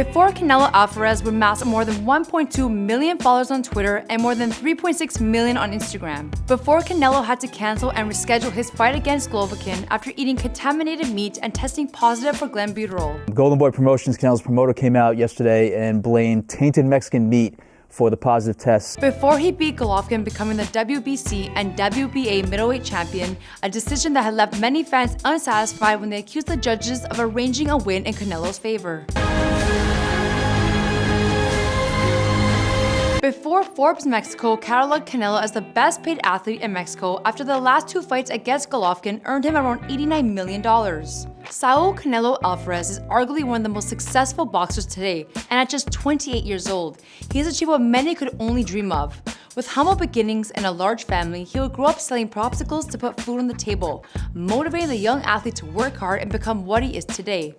Before Canelo Alvarez would amass more than 1.2 million followers on Twitter and more than 3.6 million on Instagram. Before Canelo had to cancel and reschedule his fight against Golovkin after eating contaminated meat and testing positive for glenbuterol. Golden Boy Promotions, Canelo's promoter, came out yesterday and blamed tainted Mexican meat for the positive tests. Before he beat Golovkin, becoming the WBC and WBA middleweight champion, a decision that had left many fans unsatisfied when they accused the judges of arranging a win in Canelo's favor. Before Forbes Mexico cataloged Canelo as the best paid athlete in Mexico after the last two fights against Golovkin earned him around $89 million. SAUL Canelo Alvarez is arguably one of the most successful boxers today, and at just 28 years old, he has achieved what many could only dream of. With humble beginnings and a large family, he would grow up selling popsicles to put food on the table, motivating the young athlete to work hard and become what he is today.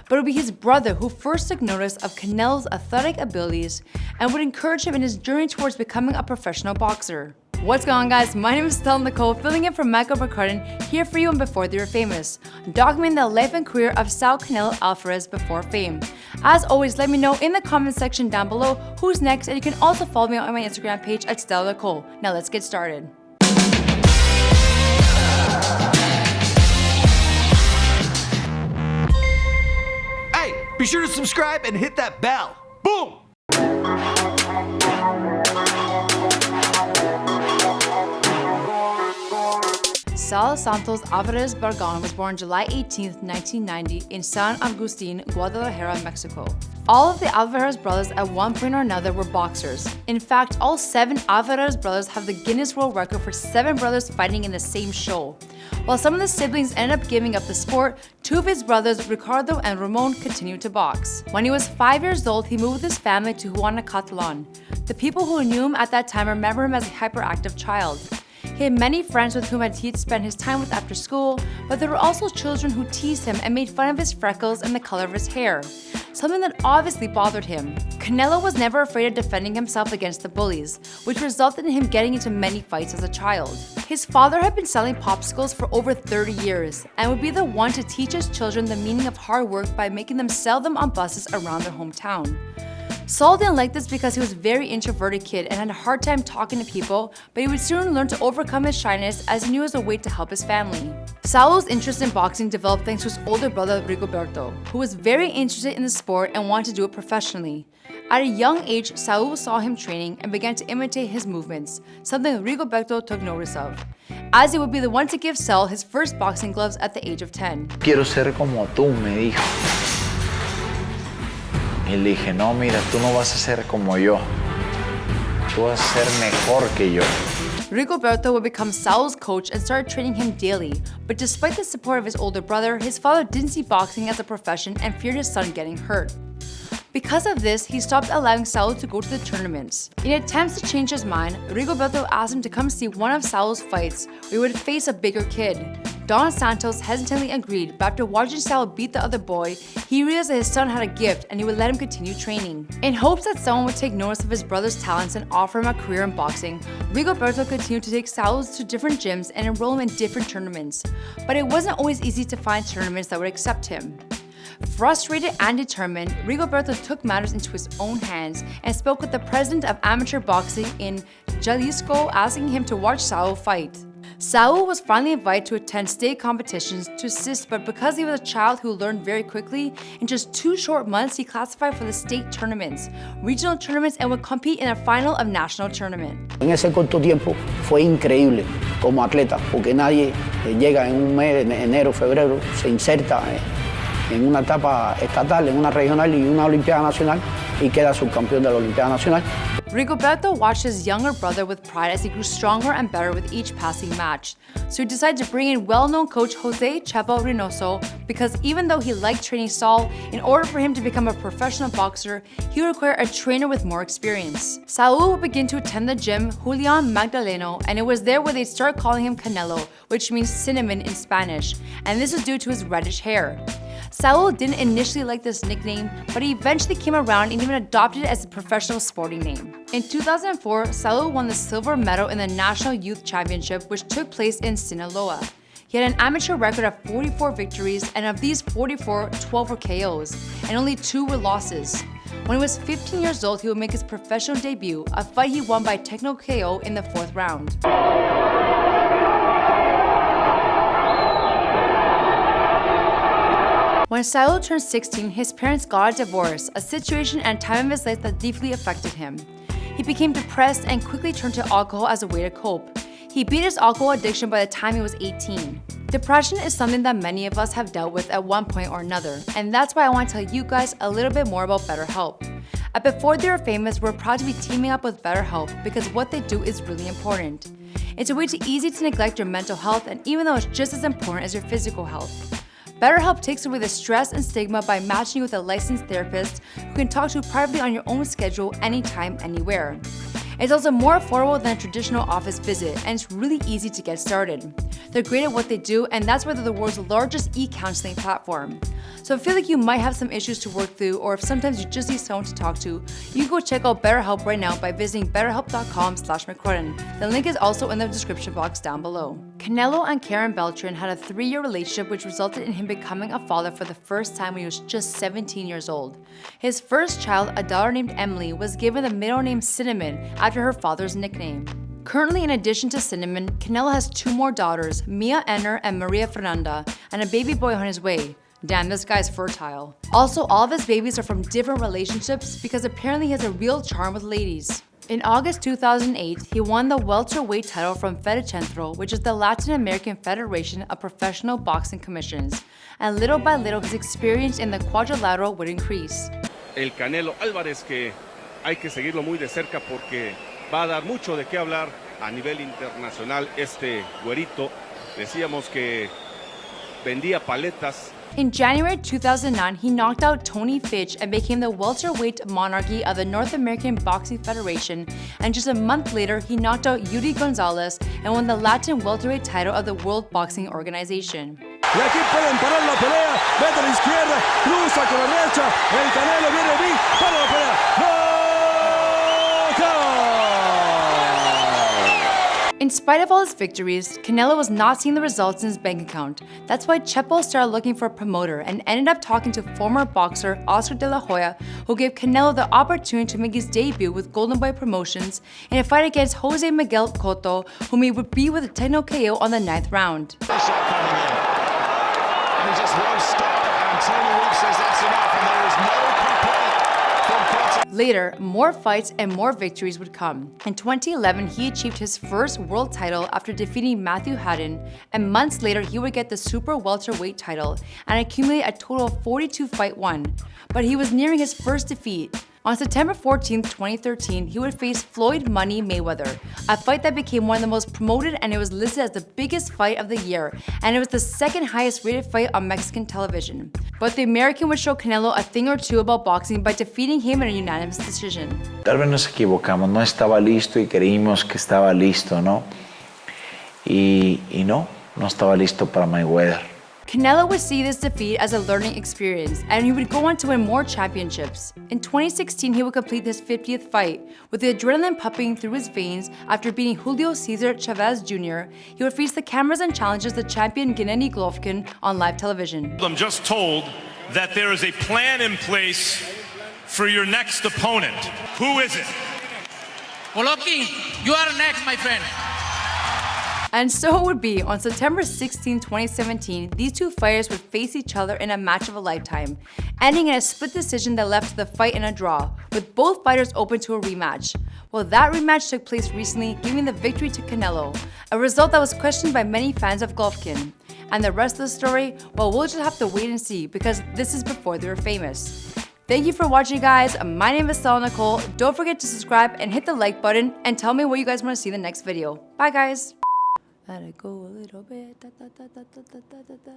But it would be his brother who first took notice of Canelo's athletic abilities and would encourage him in his journey towards becoming a professional boxer. What's going on, guys? My name is Stella Nicole, filling in for Michael McCartan, here for you and Before They Were Famous, documenting the life and career of SAUL Canelo Alvarez before fame. As always, let me know in the comment section down below who's next, and you can also follow me on my Instagram page at Stella Nicole. Now let's get started. Hey, be sure to subscribe and hit that bell. Boom! Saul Santos Alvarez Bargon was born July 18, 1990 in San Agustin, Guadalajara, Mexico. All of the Alvarez brothers at one point or another were boxers. In fact, all 7 Alvarez brothers have the Guinness World Record for 7 brothers fighting in the same show. While some of the siblings ended up giving up the sport, 2 of his brothers, Ricardo and Ramon, continued to box. When he was 5 years old, he moved with his family to Juanacatlán. The people who knew him at that time remember him as a hyperactive child. He had many friends with whom he'd spend his time with after school, but there were also children who teased him and made fun of his freckles and the color of his hair, something that obviously bothered him. Canelo was never afraid of defending himself against the bullies, which resulted in him getting into many fights as a child. His father had been selling popsicles for over 30 years and would be the one to teach his children the meaning of hard work by making them sell them on buses around their hometown. Saul didn't like this because he was a very introverted kid and had a hard time talking to people, but he would soon learn to overcome his shyness as he knew it was a way to help his family. Saul's interest in boxing developed thanks to his older brother Rigoberto, who was very interested in the sport and wanted to do it professionally. At a young age, Saul saw him training and began to imitate his movements, something Rigoberto took notice of, as he would be the one to give Saul his first boxing gloves at the age of 10. Quiero ser como tú, me dijo. Y le dije, no, mira, tú no vas a ser como yo. Tú vas a ser mejor que yo. Rigoberto would become Saul's coach and started training him daily, but despite the support of his older brother, his father didn't see boxing as a profession and feared his son getting hurt. Because of this, he stopped allowing Saul to go to the tournaments. In attempts to change his mind, Rigoberto asked him to come see one of Saul's fights, where he would face a bigger kid. Don Santos hesitantly agreed, but after watching Saul beat the other boy, he realized that his son had a gift and he would let him continue training. In hopes that someone would take notice of his brother's talents and offer him a career in boxing, Rigoberto continued to take Saul to different gyms and enroll him in different tournaments. But it wasn't always easy to find tournaments that would accept him. Frustrated and determined, Rigoberto took matters into his own hands and spoke with the president of amateur boxing in Jalisco, asking him to watch Saul fight. Saul was finally invited to attend state competitions to assist, but because he was a child who learned very quickly, in just 2 short months he classified for the state tournaments, regional tournaments, and would compete in a final of national tournament. En ese corto tiempo fue increíble como atleta, porque nadie llega en un mes, en enero, febrero, se inserta en una etapa estatal, en una regional y una olimpiada nacional y queda subcampeón de la olimpiada nacional. Rigoberto watched his younger brother with pride as he grew stronger and better with each passing match. So he decided to bring in well-known coach Jose Chepo Reynoso because even though he liked training Saul, in order for him to become a professional boxer, he would require a trainer with more experience. Saul would begin to attend the gym Julian Magdaleno, and it was there where they'd start calling him Canelo, which means cinnamon in Spanish, and this is due to his reddish hair. Saul didn't initially like this nickname, but he eventually came around and even adopted it as a professional sporting name. In 2004, Saul won the silver medal in the National Youth Championship, which took place in Sinaloa. He had an amateur record of 44 victories, and of these 44, 12 were KOs, and only 2 were losses. When he was 15 years old, he would make his professional debut, a fight he won by technical KO in the 4th round. When SAUL turned 16, his parents got a divorce, a situation and time of his life that deeply affected him. He became depressed and quickly turned to alcohol as a way to cope. He beat his alcohol addiction by the time he was 18. Depression is something that many of us have dealt with at one point or another, and that's why I want to tell you guys a little bit more about BetterHelp. At Before They Were Famous, we're proud to be teaming up with BetterHelp because what they do is really important. It's a way too easy to neglect your mental health, and even though it's just as important as your physical health. BetterHelp takes away the stress and stigma by matching you with a licensed therapist who can talk to you privately on your own schedule anytime, anywhere. It's also more affordable than a traditional office visit, and it's really easy to get started. They're great at what they do, and that's why they're the world's largest e-counseling platform. So if you feel like you might have some issues to work through, or if sometimes you just need someone to talk to, you can go check out BetterHelp right now by visiting betterhelp.com/McCrudden. The link is also in the description box down below. Canelo and Karen Beltran had a 3-year relationship which resulted in him becoming a father for the first time when he was just 17 years old. His first child, a daughter named Emily, was given the middle name Cinnamon after her father's nickname. Currently, in addition to Cinnamon, Canelo has 2 more daughters, Mia Enner and Maria Fernanda, and a baby boy on his way. Damn, this guy's fertile. Also, all of his babies are from different relationships because apparently he has a real charm with ladies. In August 2008, he won the welterweight title from Fedicentro, which is the Latin American Federation of Professional Boxing Commissions, and little by little his experience in the quadrilateral would increase. El Canelo Alvarez, que hay que seguirlo muy de cerca porque va a dar mucho de qué hablar a nivel internacional. Este güerito, decíamos que vendía paletas. In January 2009, he knocked out Tony Fitch and became the welterweight monarchy of the North American Boxing Federation, and just a month later, he knocked out Yuri Gonzalez and won the Latin welterweight title of the World Boxing Organization. Y aquí pueden parar la pelea, mete a la izquierda, cruza con la derecha, el Canelo viene bien, para la pelea, In spite of all his victories, Canelo was not seeing the results in his bank account. That's why Chepo started looking for a promoter and ended up talking to former boxer Oscar De La Hoya, who gave Canelo the opportunity to make his debut with Golden Boy Promotions in a fight against Jose Miguel Cotto, whom he would beat with a technical KO on the 9th round. And he just won't stop, and Tony Witt says that's enough, and there is no complaint from Cotto. Later, more fights and more victories would come. In 2011, he achieved his first world title after defeating Matthew Haddon, and months later he would get the super welterweight title and accumulate a total of 42 fight won. But he was nearing his first defeat. On September 14, 2013, he would face Floyd Money Mayweather, a fight that became one of the most promoted, and it was listed as the biggest fight of the year, and it was the 2nd highest rated fight on Mexican television. But the American would show Canelo a thing or two about boxing by defeating him in a unanimous decision. Tal vez nos equivocamos, no estaba listo y creímos que estaba listo, ¿no? Y no estaba listo para Mayweather. Canelo would see this defeat as a learning experience, and he would go on to win more championships. In 2016, he would complete his 50th fight. With the adrenaline pumping through his veins after beating Julio Cesar Chavez Jr., he would face the cameras and challenges the champion Gennady Golovkin on live television. I'm just told that there is a plan in place for your next opponent. Who is it? Golovkin, you are next, my friend. And so it would be. On September 16, 2017, these two fighters would face each other in a match of a lifetime, ending in a split decision that left the fight in a draw, with both fighters open to a rematch. Well, that rematch took place recently, giving the victory to Canelo, a result that was questioned by many fans of Golovkin. And the rest of the story, well, we'll just have to wait and see, because this is Before They Were Famous. Thank you for watching, guys. My name is SAUL Nicole. Don't forget to subscribe and hit the like button, and tell me what you guys want to see in the next video. Bye, guys. Let it go a little bit. Da, da, da, da, da, da, da, da.